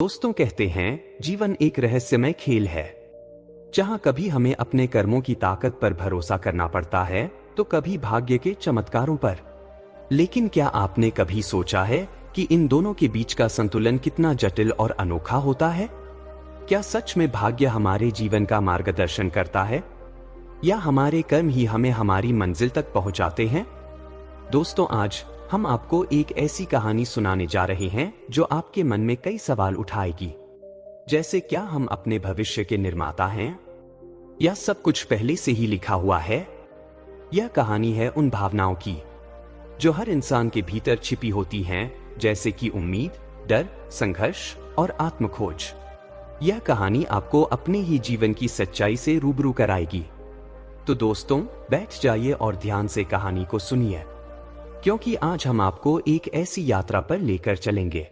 दोस्तों कहते हैं जीवन एक रहस्यमय खेल है जहां कभी हमें अपने कर्मों की ताकत पर भरोसा करना पड़ता है तो कभी भाग्य के चमत्कारों पर। लेकिन क्या आपने कभी सोचा है कि इन दोनों के बीच का संतुलन कितना जटिल और अनोखा होता है? क्या सच में भाग्य हमारे जीवन का मार्गदर्शन करता है या हमारे कर्म ही हमें हमारी मंजिल तक पहुंचाते हैं? दोस्तों, आज हम आपको एक ऐसी कहानी सुनाने जा रहे हैं जो आपके मन में कई सवाल उठाएगी, जैसे क्या हम अपने भविष्य के निर्माता हैं या सब कुछ पहले से ही लिखा हुआ है। यह कहानी है उन भावनाओं की जो हर इंसान के भीतर छिपी होती हैं, जैसे कि उम्मीद, डर, संघर्ष और आत्मखोज। यह कहानी आपको अपने ही जीवन की सच्चाई से रूबरू कराएगी। तो दोस्तों, बैठ जाइए और ध्यान से कहानी को सुनिए, क्योंकि आज हम आपको एक ऐसी यात्रा पर लेकर चलेंगे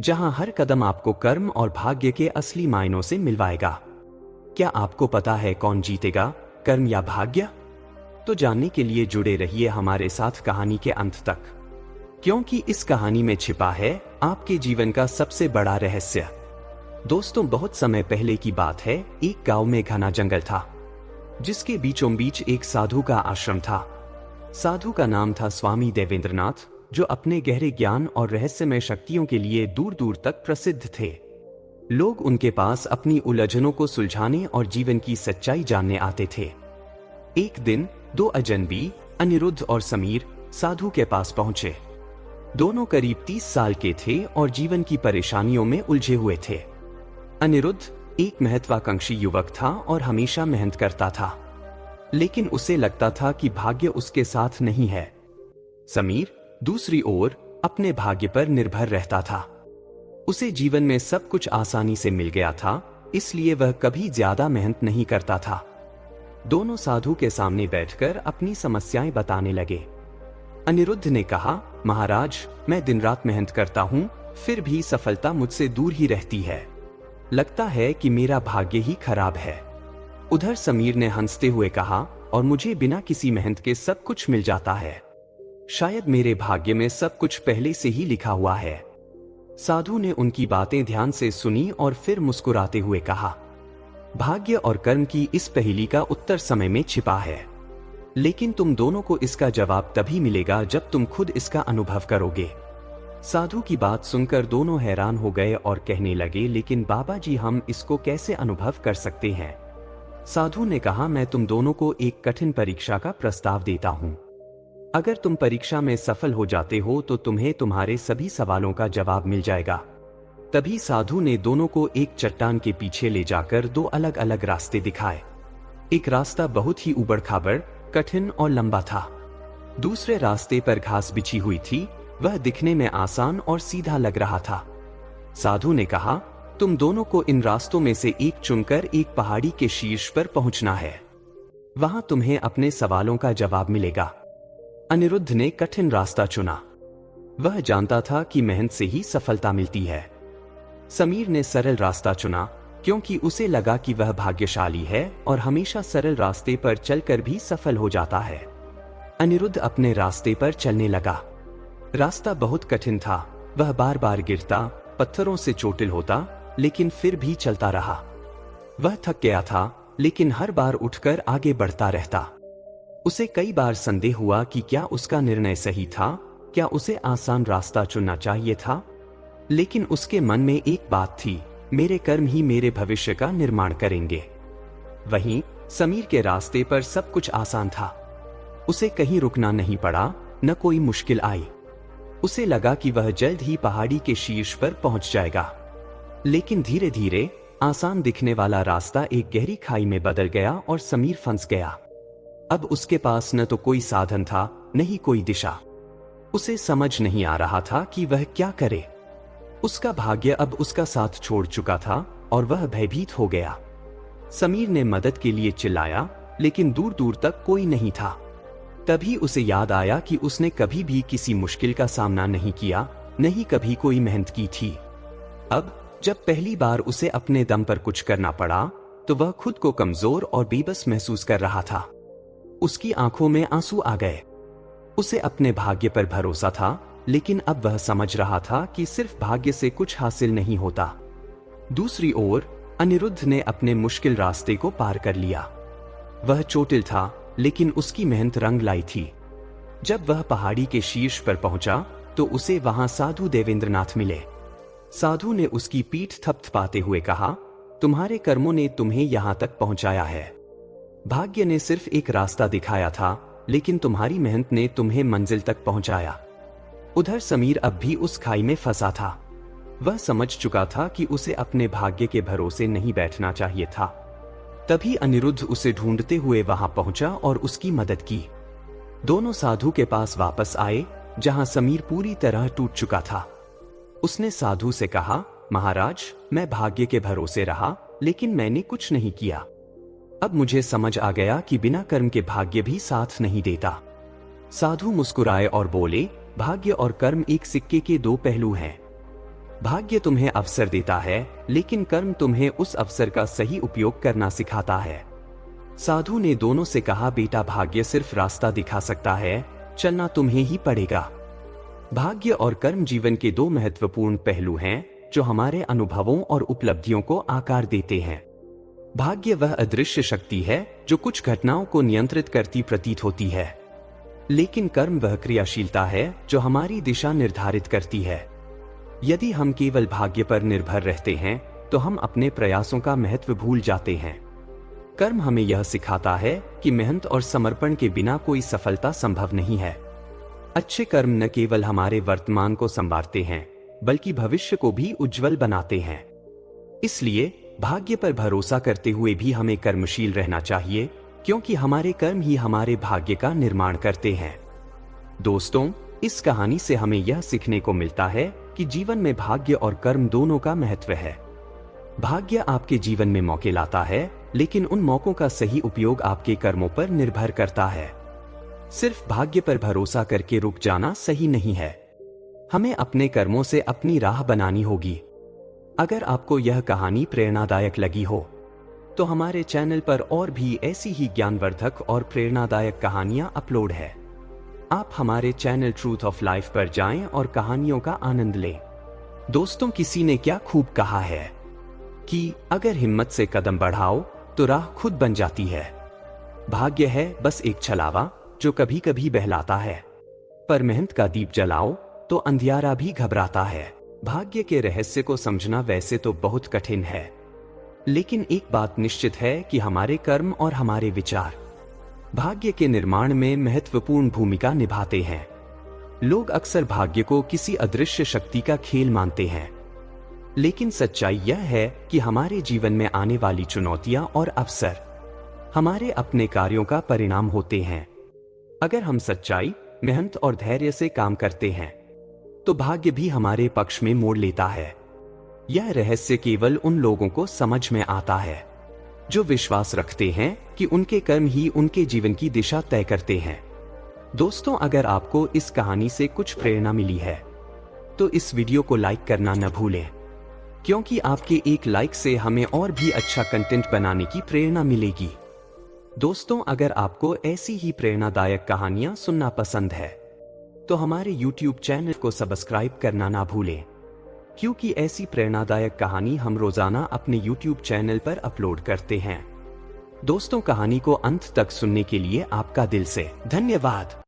जहां हर कदम आपको कर्म और भाग्य के असली मायनों से मिलवाएगा। क्या आपको पता है कौन जीतेगा, कर्म या भाग्य? तो जानने के लिए जुड़े रहिए हमारे साथ कहानी के अंत तक, क्योंकि इस कहानी में छिपा है आपके जीवन का सबसे बड़ा रहस्य। दोस्तों, बहुत समय पहले की बात है। एक गांव में घना जंगल था जिसके बीचों बीच एक साधु का आश्रम था। साधु का नाम था स्वामी देवेंद्रनाथ, जो अपने गहरे ज्ञान और रहस्यमय शक्तियों के लिए दूर दूर तक प्रसिद्ध थे। लोग उनके पास अपनी उलझनों को सुलझाने और जीवन की सच्चाई जानने आते थे। एक दिन दो अजनबी, अनिरुद्ध और समीर, साधु के पास पहुंचे। दोनों करीब 30 साल के थे और जीवन की परेशानियों में उलझे हुए थे। अनिरुद्ध एक महत्वाकांक्षी युवक था और हमेशा मेहनत करता था, लेकिन उसे लगता था कि भाग्य उसके साथ नहीं है। समीर दूसरी ओर अपने भाग्य पर निर्भर रहता था। उसे जीवन में सब कुछ आसानी से मिल गया था, इसलिए वह कभी ज्यादा मेहनत नहीं करता था। दोनों साधु के सामने बैठकर अपनी समस्याएं बताने लगे। अनिरुद्ध ने कहा, महाराज, मैं दिन रात मेहनत करता हूं, फिर भी सफलता मुझसे दूर ही रहती है। लगता है कि मेरा भाग्य ही खराब है। उधर समीर ने हंसते हुए कहा, और मुझे बिना किसी मेहनत के सब कुछ मिल जाता है। शायद मेरे भाग्य में सब कुछ पहले से ही लिखा हुआ है। साधु ने उनकी बातें ध्यान से सुनी और फिर मुस्कुराते हुए कहा, भाग्य और कर्म की इस पहेली का उत्तर समय में छिपा है, लेकिन तुम दोनों को इसका जवाब तभी मिलेगा जब तुम खुद इसका अनुभव करोगे। साधु की बात सुनकर दोनों हैरान हो गए और कहने लगे, लेकिन बाबा जी, हम इसको कैसे अनुभव कर सकते हैं? साधु ने कहा, मैं तुम दोनों को एक कठिन परीक्षा का प्रस्ताव देता हूं। अगर तुम परीक्षा में सफल हो जाते हो तो तुम्हें तुम्हारे सभी सवालों का जवाब मिल जाएगा। तभी साधु ने दोनों को एक चट्टान के पीछे ले जाकर दो अलग अलग रास्ते दिखाए। एक रास्ता बहुत ही उबड़-खाबड़, कठिन और लंबा था। दूसरे रास्ते पर घास बिछी हुई थी, वह दिखने में आसान और सीधा लग रहा था। साधु ने कहा, तुम दोनों को इन रास्तों में से एक चुनकर एक पहाड़ी के शीर्ष पर पहुंचना है। वहां तुम्हें अपने सवालों का जवाब मिलेगा। अनिरुद्ध ने कठिन रास्ता चुना। वह जानता था कि मेहनत से ही सफलता मिलती है। समीर ने सरल रास्ता चुना, क्योंकि उसे लगा कि वह भाग्यशाली है और हमेशा सरल रास्ते पर चलकर भी सफल हो जाता है। अनिरुद्ध अपने रास्ते पर चलने लगा। रास्ता बहुत कठिन था। वह बार बार गिरता, पत्थरों से चोटिल होता, लेकिन फिर भी चलता रहा। वह थक गया था, लेकिन हर बार उठकर आगे बढ़ता रहता। उसे कई बार संदेह हुआ कि क्या उसका निर्णय सही था, क्या उसे आसान रास्ता चुनना चाहिए था। लेकिन उसके मन में एक बात थी, मेरे कर्म ही मेरे भविष्य का निर्माण करेंगे। वहीं समीर के रास्ते पर सब कुछ आसान था। उसे कहीं रुकना नहीं पड़ा, न कोई मुश्किल आई। उसे लगा कि वह जल्द ही पहाड़ी के शीर्ष पर पहुंच जाएगा। लेकिन धीरे धीरे आसान दिखने वाला रास्ता एक गहरी खाई में बदल गया और समीर फंस गया। अब उसके पास न तो कोई साधन था, न ही कोई दिशा। उसे समझ नहीं आ रहा था कि वह क्या करे। उसका भाग्य अब उसका साथ छोड़ चुका था और वह भयभीत हो गया। समीर ने मदद के लिए चिल्लाया, लेकिन दूर दूर तक कोई नहीं था। तभी उसे याद आया कि उसने कभी भी किसी मुश्किल का सामना नहीं किया, न ही कभी कोई मेहनत की थी। अब जब पहली बार उसे अपने दम पर कुछ करना पड़ा, तो वह खुद को कमजोर और बेबस महसूस कर रहा था। उसकी आंखों में आंसू आ गए। उसे अपने भाग्य पर भरोसा था, लेकिन अब वह समझ रहा था कि सिर्फ भाग्य से कुछ हासिल नहीं होता, दूसरी ओर अनिरुद्ध ने अपने मुश्किल रास्ते को पार कर लिया। वह चोटिल था, लेकिन उसकी मेहनत रंग लाई थी। जब वह पहाड़ी के शीर्ष पर पहुंचा तो उसे वहां साधु देवेंद्रनाथ मिले। साधु ने उसकी पीठ थपथपाते हुए कहा, तुम्हारे कर्मों ने तुम्हें यहां तक पहुंचाया है। भाग्य ने सिर्फ एक रास्ता दिखाया था, लेकिन तुम्हारी मेहनत ने तुम्हें मंजिल तक पहुंचाया। उधर समीर अब भी उस खाई में फंसा था। वह समझ चुका था कि उसे अपने भाग्य के भरोसे नहीं बैठना चाहिए था। तभी अनिरुद्ध उसे ढूंढते हुए वहां पहुंचा और उसकी मदद की। दोनों साधु के पास वापस आए, जहां समीर पूरी तरह टूट चुका था। उसने साधु से कहा, महाराज, मैं भाग्य के भरोसे रहा, लेकिन मैंने कुछ नहीं किया। अब मुझे समझ आ गया कि बिना कर्म के भाग्य भी साथ नहीं देता। साधु मुस्कुराए और बोले, भाग्य और कर्म एक सिक्के के दो पहलू हैं। भाग्य तुम्हें अवसर देता है, लेकिन कर्म तुम्हें उस अवसर का सही उपयोग करना सिखाता है। साधु ने दोनों से कहा, बेटा, भाग्य सिर्फ रास्ता दिखा सकता है, चलना तुम्हें ही पड़ेगा। भाग्य और कर्म जीवन के दो महत्वपूर्ण पहलू हैं, जो हमारे अनुभवों और उपलब्धियों को आकार देते हैं। भाग्य वह अदृश्य शक्ति है जो कुछ घटनाओं को नियंत्रित करती प्रतीत होती है, लेकिन कर्म वह क्रियाशीलता है जो हमारी दिशा निर्धारित करती है। यदि हम केवल भाग्य पर निर्भर रहते हैं तो हम अपने प्रयासों का महत्व भूल जाते हैं। कर्म हमें यह सिखाता है कि मेहनत और समर्पण के बिना कोई सफलता संभव नहीं है। अच्छे कर्म न केवल हमारे वर्तमान को संवारते हैं, बल्कि भविष्य को भी उज्जवल बनाते हैं। इसलिए भाग्य पर भरोसा करते हुए भी हमें कर्मशील रहना चाहिए, क्योंकि हमारे कर्म ही हमारे भाग्य का निर्माण करते हैं। दोस्तों, इस कहानी से हमें यह सीखने को मिलता है कि जीवन में भाग्य और कर्म दोनों का महत्व है। भाग्य आपके जीवन में मौके लाता है, लेकिन उन मौकों का सही उपयोग आपके कर्मों पर निर्भर करता है। सिर्फ भाग्य पर भरोसा करके रुक जाना सही नहीं है। हमें अपने कर्मों से अपनी राह बनानी होगी। अगर आपको यह कहानी प्रेरणादायक लगी हो तो हमारे चैनल पर और भी ऐसी ही ज्ञानवर्धक और प्रेरणादायक कहानियां अपलोड है। आप हमारे चैनल ट्रूथ ऑफ लाइफ पर जाएं और कहानियों का आनंद लें। दोस्तों, किसी ने क्या खूब कहा है कि अगर हिम्मत से कदम बढ़ाओ तो राह खुद बन जाती है। भाग्य है बस एक छलावा जो कभी कभी बहलाता है, पर मेहनत का दीप जलाओ तो अंधियारा भी घबराता है। भाग्य के रहस्य को समझना वैसे तो बहुत कठिन है, लेकिन एक बात निश्चित है कि हमारे कर्म और हमारे विचार भाग्य के निर्माण में महत्वपूर्ण भूमिका निभाते हैं। लोग अक्सर भाग्य को किसी अदृश्य शक्ति का खेल मानते हैं, लेकिन सच्चाई यह है कि हमारे जीवन में आने वाली चुनौतियां और अवसर हमारे अपने कार्यों का परिणाम होते हैं। अगर हम सच्चाई, मेहनत और धैर्य से काम करते हैं तो भाग्य भी हमारे पक्ष में मोड़ लेता है। यह रहस्य केवल उन लोगों को समझ में आता है जो विश्वास रखते हैं कि उनके कर्म ही उनके जीवन की दिशा तय करते हैं। दोस्तों, अगर आपको इस कहानी से कुछ प्रेरणा मिली है तो इस वीडियो को लाइक करना न भूलें, क्योंकि आपके एक लाइक से हमें और भी अच्छा कंटेंट बनाने की प्रेरणा मिलेगी। दोस्तों, अगर आपको ऐसी ही प्रेरणादायक कहानियां सुनना पसंद है तो हमारे YouTube चैनल को सब्सक्राइब करना ना भूलें, क्योंकि ऐसी प्रेरणादायक कहानी हम रोजाना अपने YouTube चैनल पर अपलोड करते हैं। दोस्तों, कहानी को अंत तक सुनने के लिए आपका दिल से धन्यवाद।